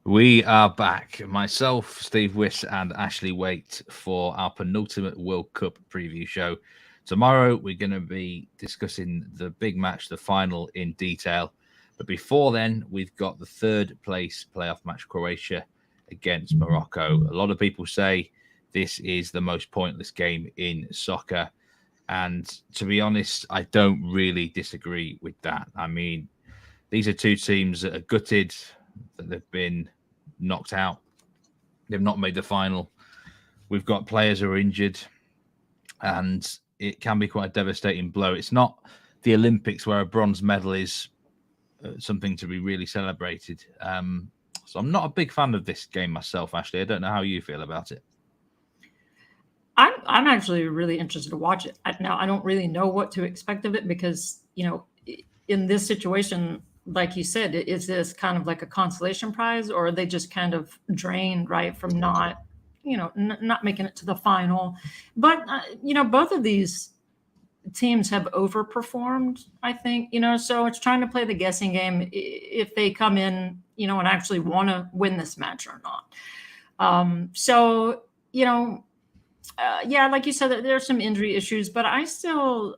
We are back, myself, Steve Wiss, and Ashley Waite, for our penultimate World Cup preview show. Tomorrow, we're going to be discussing the big match, the final, in detail. But before then, we've got the third place playoff match, Croatia against Morocco. A lot of people say this is the most pointless game in soccer. And to be honest, I don't really disagree with that. I mean, these are two teams that are gutted, that they've been knocked out. They've not made the final. We've got players who are injured, and it can be quite a devastating blow. It's not the Olympics where a bronze medal is something to be really celebrated. So I'm not a big fan of this game myself, Ashley. I don't know how you feel about it. I'm actually really interested to watch it. Now I don't really know what to expect of it because in this situation, like you said, is this kind of like a consolation prize, or are they just kind of drained, right, from not not making it to the final? But both of these teams have overperformed, I think, so it's trying to play the guessing game if they come in, and actually want to win this match or not. So, yeah, like you said, there are some injury issues, but I still,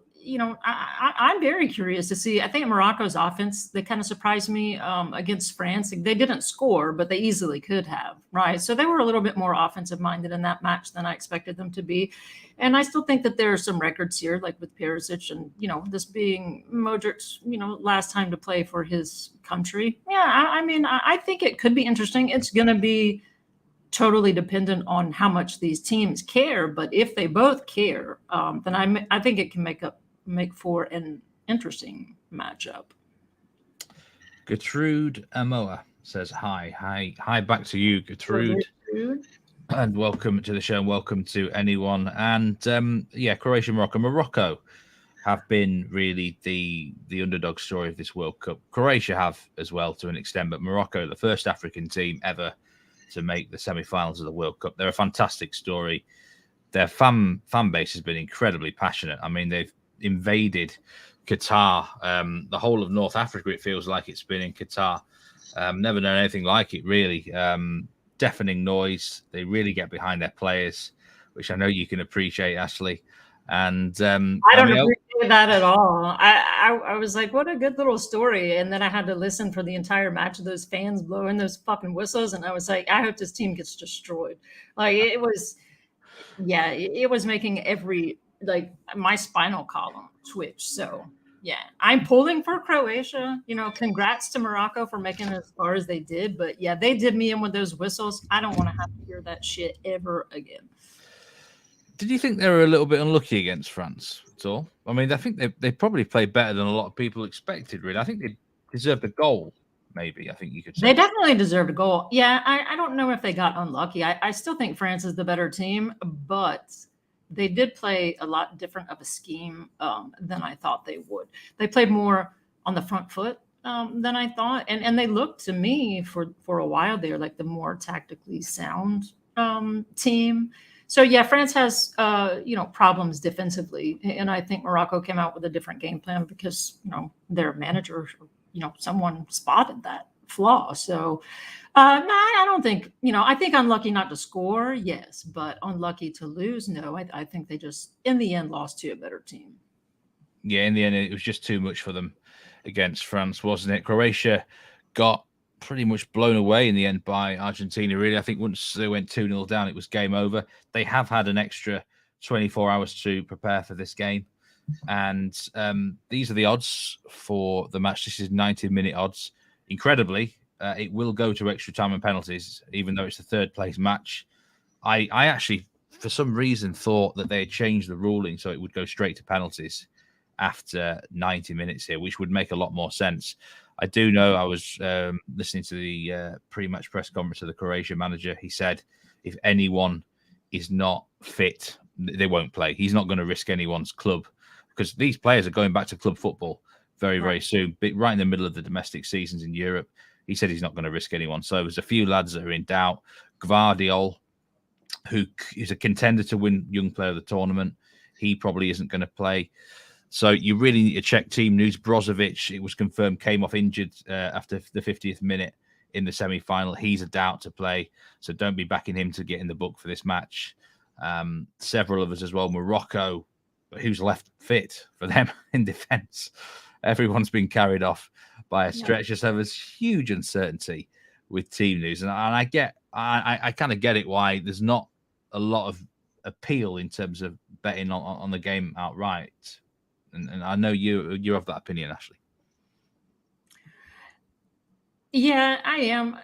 I'm very curious to see. I think Morocco's offense, they kind of surprised me against France. They didn't score, but they easily could have, right? So they were a little bit more offensive minded in that match than I expected them to be. And I still think that there are some records here, like with Perisic and, this being Modric's, last time to play for his country. Yeah, I mean, I think it could be interesting. It's going to be totally dependent on how much these teams care. But if they both care, then I think it can make for an interesting matchup. Gertrude Amoa says hi back to you, Gertrude. And welcome to the show, and welcome to anyone. And Croatia, Morocco have been really the underdog story of this World Cup. Croatia have as well to an extent, but Morocco, the first African team ever to make the semi-finals of the World Cup. They're a fantastic story. Their fan base has been incredibly passionate. I mean, they've invaded Qatar, the whole of North Africa. It feels like it's been in Qatar. Never known anything like it, really. Deafening noise. They really get behind their players, which I know you can appreciate, Ashley. And I don't appreciate that at all. I was like, what a good little story. And then I had to listen for the entire match of those fans blowing those fucking whistles. And I was like, I hope this team gets destroyed. Like it was, yeah, it was making like my spinal column twitch. So yeah, I'm pulling for Croatia. Congrats to Morocco for making it as far as they did. But yeah, they did me in with those whistles. I don't want to have to hear that shit ever again. Did you think they were a little bit unlucky against France at all? I mean, I think they probably played better than a lot of people expected, really. I think they deserved a goal, maybe, I think you could say. They definitely deserved a goal. Yeah, I don't know if they got unlucky. I still think France is the better team, but they did play a lot different of a scheme than I thought they would. They played more on the front foot than I thought. And they looked to me for a while there like the more tactically sound team. So yeah, France has problems defensively, and I think Morocco came out with a different game plan because their manager, someone spotted that flaw. So no, I don't think I think unlucky not to score, yes, but unlucky to lose, no. I think they just in the end lost to a better team. Yeah, in the end, it was just too much for them against France, wasn't it? Croatia got pretty much blown away in the end by Argentina, really. I think once they went 2-0 down, it was game over. They have had an extra 24 hours to prepare for this game. And these are the odds for the match. This is 90-minute odds. Incredibly, it will go to extra time and penalties, even though it's the third place match. I actually, for some reason, thought that they had changed the ruling so it would go straight to penalties after 90 minutes here, which would make a lot more sense. I do know I was listening to the pre-match press conference of the Croatia manager. He said if anyone is not fit, they won't play. He's not going to risk anyone's club because these players are going back to club football very, very soon, but right in the middle of the domestic seasons in Europe. He said he's not going to risk anyone. So there's a few lads that are in doubt. Gvardiol, who is a contender to win Young Player of the Tournament, he probably isn't going to play. So you really need to check team news. Brozovic, it was confirmed, came off injured after the 50th minute in the semi-final. He's a doubt to play, so don't be backing him to get in the book for this match. Several of us as well. Morocco, who's left fit for them in defence. Everyone's been carried off by a stretcher, so there's huge uncertainty with team news, and I kind of get it why there's not a lot of appeal in terms of betting on the game outright. And I know you're of that opinion, Ashley. Yeah, I am.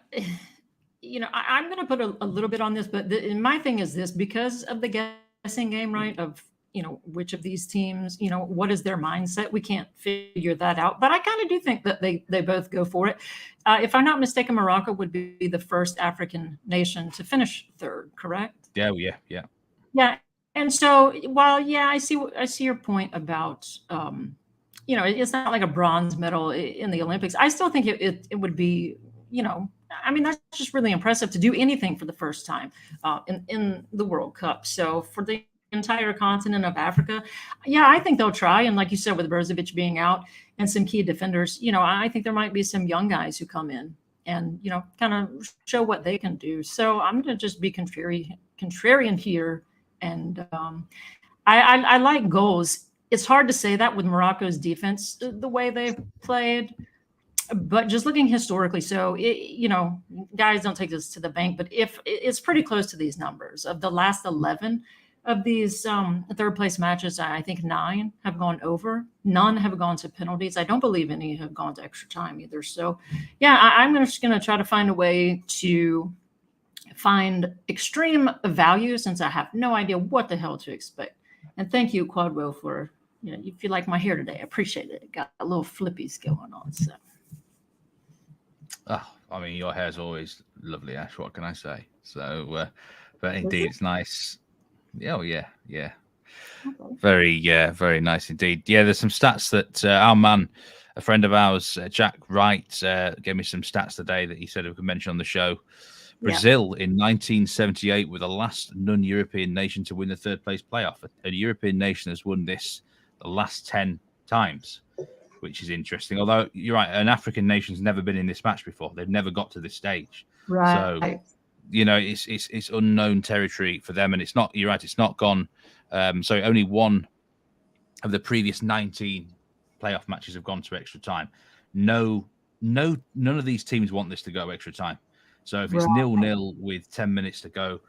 I'm going to put a little bit on this, but my thing is this, because of the guessing game, right? Of, which of these teams, what is their mindset? We can't figure that out. But I kind of do think that they both go for it. If I'm not mistaken, Morocco would be the first African nation to finish third, correct? Yeah. Yeah. And so, while, I see your point about, it's not like a bronze medal in the Olympics. I still think it would be, that's just really impressive to do anything for the first time in the World Cup. So for the entire continent of Africa, I think they'll try. And like you said, with Brozovic being out and some key defenders, I think there might be some young guys who come in and, kind of show what they can do. So I'm going to just be contrarian here. And I like goals. It's hard to say that with Morocco's defense, the way they've played. But just looking historically, so, guys, don't take this to the bank, but if it's pretty close to these numbers. Of the last 11 of these third place matches, I think 9 have gone over. None have gone to penalties. I don't believe any have gone to extra time either. So, I'm just going to try to find a way to find extreme value, since I have no idea what the hell to expect. And thank you, Quadro, for, if you like my hair today, I appreciate it. Got a little flippies going on, so. Oh, I mean, your hair's always lovely, Ash. What can I say? So, but indeed, it's nice. Oh, yeah. Okay. Very nice indeed. Yeah, there's some stats that our man, a friend of ours, Jack Wright, gave me some stats today that he said we could mention on the show. Brazil in 1978 were the last non-European nation to win the third place playoff. A European nation has won this the last 10 times. Which is interesting. Although you're right, an African nation's never been in this match before. They've never got to this stage. Right. So, it's unknown territory for them. And it's not, you're right, it's not gone. So only one of the previous 19 playoff matches have gone to extra time. None of these teams want this to go extra time. So if it's 0-0 with 10 minutes to go,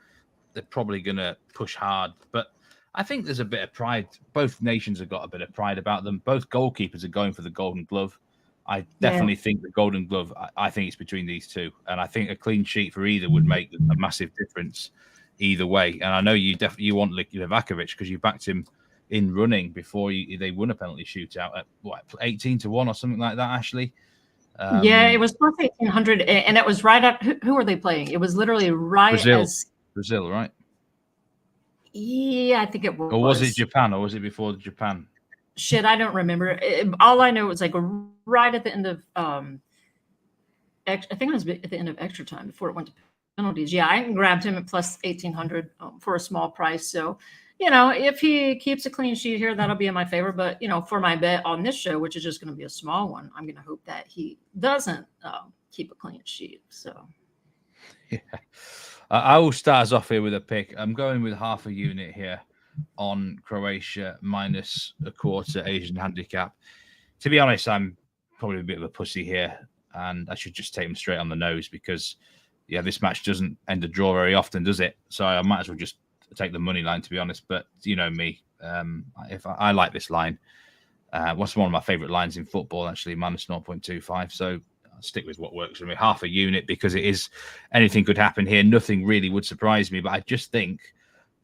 they're probably going to push hard. But I think there's a bit of pride. Both nations have got a bit of pride about them. Both goalkeepers are going for the Golden Glove. I definitely think the Golden Glove, I think it's between these two. And I think a clean sheet for either would make a massive difference either way. And I know you want Livakovic because you backed him in running before they won a penalty shootout at 18-1 or something like that, Ashley? It was plus 1,800. And it was right up. Who were they playing? It was literally right Brazil, right? Yeah, I think it was. Or was it Japan? Or was it before Japan? Shit, I don't remember. All I know was like right at the end of I think it was at the end of extra time before it went to penalties. Yeah, I grabbed him at plus 1,800 for a small price. So, if he keeps a clean sheet here, that'll be in my favor. But for my bet on this show, which is just going to be a small one, I'm going to hope that he doesn't keep a clean sheet. So, yeah. I will start us off here with a pick. I'm going with half a unit here on Croatia minus a quarter Asian handicap. To be honest, I'm probably a bit of a pussy here, and I should just take them straight on the nose because, this match doesn't end a draw very often, does it? So I might as well just take the money line, to be honest. But you know me, if I like this line, what's one of my favorite lines in football, actually, minus 0.25. So stick with what works for me. Half a unit because it is anything could happen here. Nothing really would surprise me, but I just think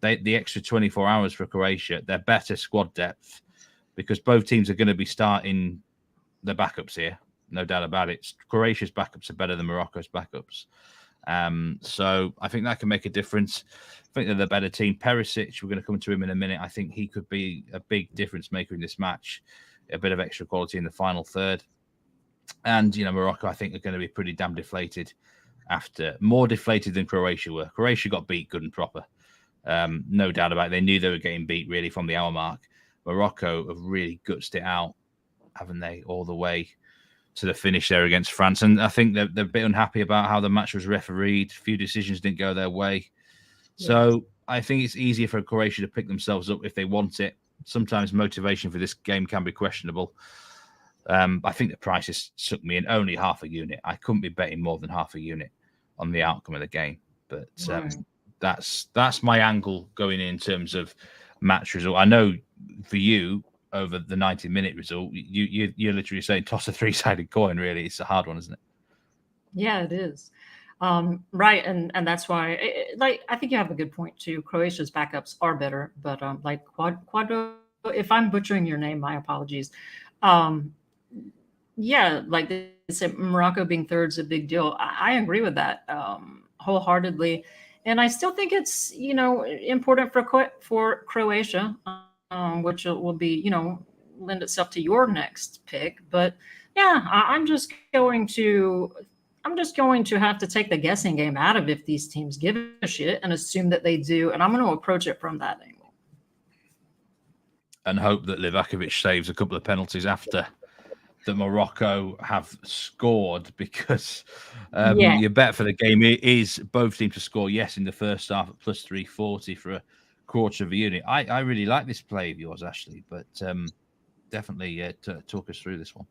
the extra 24 hours for Croatia, they're better squad depth because both teams are going to be starting their backups here. No doubt about it. Croatia's backups are better than Morocco's backups. So I think that can make a difference. I think they're the better team. Perisic, we're going to come to him in a minute. I think he could be a big difference maker in this match. A bit of extra quality in the final third. And, Morocco, I think, are going to be pretty damn deflated more deflated than Croatia were. Croatia got beat good and proper. No doubt about it. They knew they were getting beat really from the hour mark. Morocco have really gutsed it out, haven't they, all the way to the finish there against France. And I think they're a bit unhappy about how the match was refereed. A few decisions didn't go their way. So I think it's easier for Croatia to pick themselves up if they want it. Sometimes motivation for this game can be questionable. I think the prices sucked me in only half a unit. I couldn't be betting more than half a unit on the outcome of the game. But that's my angle going in terms of match result. I know for you, over the 90-minute result, you're literally saying toss a three-sided coin. Really, it's a hard one, isn't it? Yeah, it is. Right, and that's why, I think you have a good point too. Croatia's backups are better, but like Quadro, if I'm butchering your name, my apologies. Yeah, like they said, Morocco being third is a big deal. I agree with that wholeheartedly, and I still think it's important for Croatia, which will be lend itself to your next pick. But yeah, I'm just going to have to take the guessing game out of if these teams give a shit and assume that they do, and I'm going to approach it from that angle. And hope that Livakovic saves a couple of penalties after that Morocco have scored, because your bet for the game is both teams to score, yes, in the first half at plus 340 for a quarter of a unit. I really like this play of yours, Ashley, but definitely talk us through this one.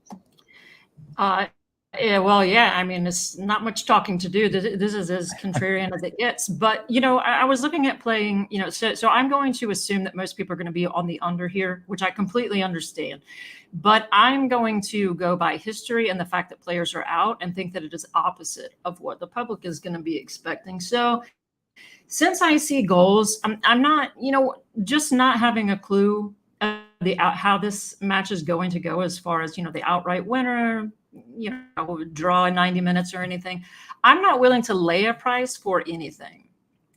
Yeah, well, yeah. I mean, it's not much talking to do. This is as contrarian as it gets. But I was looking at playing. So I'm going to assume that most people are going to be on the under here, which I completely understand. But I'm going to go by history and the fact that players are out, and think that it is opposite of what the public is going to be expecting. So since I see goals, I'm not, just not having a clue of how this match is going to go as far as the outright winner, draw in 90 minutes or anything. I'm not willing to lay a price for anything.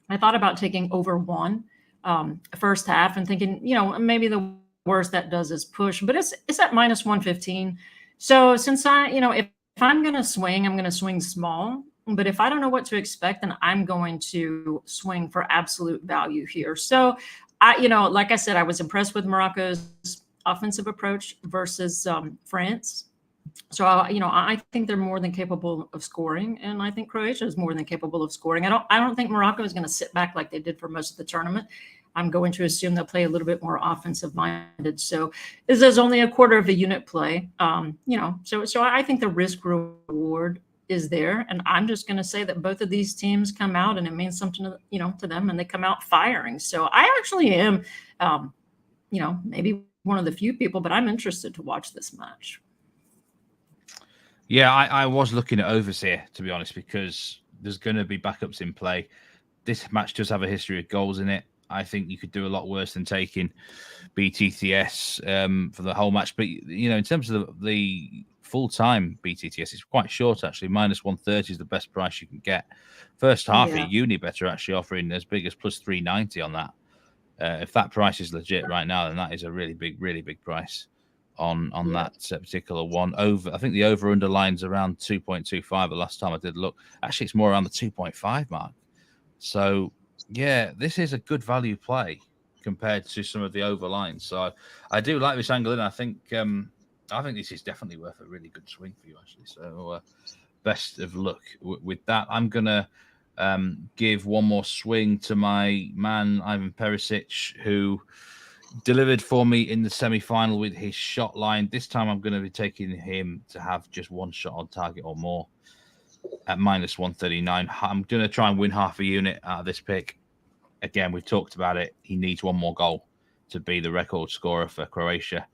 I thought about taking over one first half and thinking, maybe the worst that does is push, but it's at minus 115. So since if I'm going to swing, I'm going to swing small. But if I don't know what to expect, then I'm going to swing for absolute value here. So like I said, I was impressed with Morocco's offensive approach versus France. So, I think they're more than capable of scoring, and I think Croatia is more than capable of scoring. I don't think Morocco is going to sit back like they did for most of the tournament. I'm going to assume they'll play a little bit more offensive minded. So this is only a quarter of a unit play. So I think the risk reward is there, and I'm just going to say that both of these teams come out and it means something to them, and they come out firing. So I actually am, maybe one of the few people, but I'm interested to watch this match. Yeah, I was looking at overs here, to be honest, because there's going to be backups in play. This match does have a history of goals in it. I think you could do a lot worse than taking BTTS for the whole match. But, in terms of the full-time BTTS, it's quite short, actually. Minus 130 is the best price you can get. First half, Unibet are actually offering as big as plus 390 on that. If that price is legit right now, then that is a really big price on that particular one. I think the over-under line's around 2.25 the last time I did look. Actually, it's more around the 2.5 mark. So, yeah, this is a good value play compared to some of the over lines. So I do like this angle, and I think this is definitely worth a really good swing for you, actually. So best of luck with that. I'm going to give one more swing to my man, Ivan Perisic, who delivered for me in the semi-final with his shot line. This time I'm going to be taking him to have just one shot on target or more at minus 139. I'm going to try and win half a unit out of this pick. Again, we've talked about it. He needs one more goal to be the record scorer for Croatia.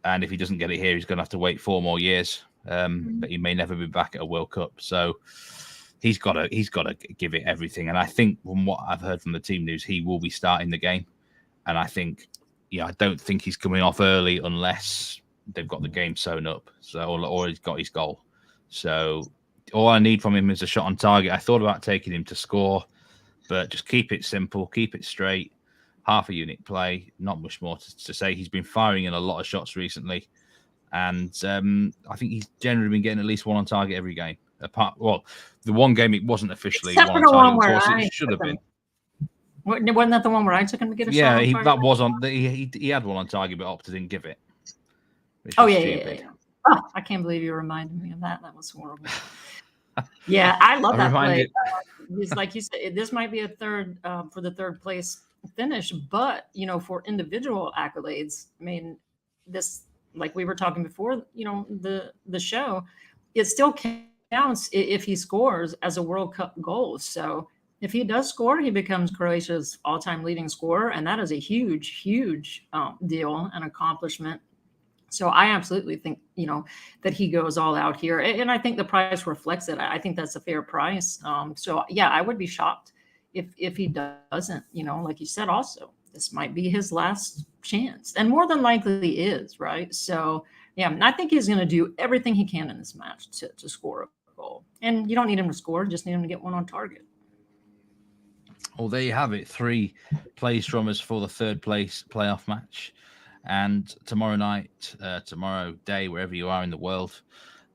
And if he doesn't get it here, he's going to have to wait 4 more years. But he may never be back at a World Cup. So he's got to give it everything. And I think from what I've heard from the team news, he will be starting the game. And I think, I don't think he's coming off early unless they've got the game sewn up. So, or he's got his goal. So all I need from him is a shot on target. I thought about taking him to score, but just keep it simple, keep it straight. Half a unit play, not much more to say. He's been firing in a lot of shots recently. And I think he's generally been getting at least one on target every game. The one game it wasn't officially except one on target. Of course, it should have been. Wasn't that the one where I took him to get a shot? Yeah, that was on. He had one on target, but opted didn't give it. Oh, yeah. Oh, I can't believe you reminded me of that. That was horrible. Yeah, I love that play. It's like you said, this might be a third for the third place finish, but for individual accolades, I mean, this, like we were talking before, the show, it still counts if he scores as a World Cup goal. So if he does score, he becomes Croatia's all-time leading scorer, and that is a huge, huge deal and accomplishment. So I absolutely think, that he goes all out here. And I think the price reflects it. I think that's a fair price. So yeah, I would be shocked if he doesn't, like you said, also, this might be his last chance, and more than likely is, right? So yeah, I think he's going to do everything he can in this match to score a goal. And you don't need him to score, just need him to get one on target. Well, there you have it. 3 plays from us for the third place playoff match. And tomorrow night, tomorrow day, wherever you are in the world,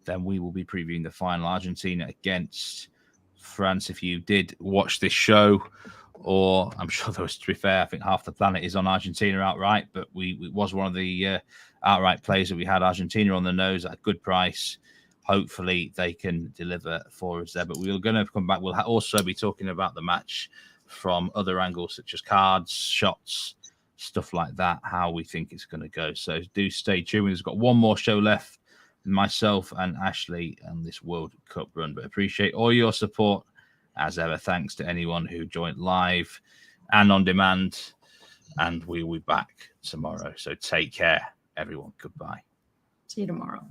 then we will be previewing the final, Argentina against France. If you did watch this show, or I'm sure there was, to be fair, I think half the planet is on Argentina outright, but it was one of the outright plays that we had Argentina on the nose at a good price. Hopefully they can deliver for us there. But we're going to come back. We'll also be talking about the match from other angles, such as cards, shots, stuff like that, how we think it's going to go. So do stay tuned. We've got one more show left, myself and Ashley, and this World Cup run. But appreciate all your support as ever. Thanks to anyone who joined live and on demand. And we will be back tomorrow. So take care, everyone. Goodbye. See you tomorrow.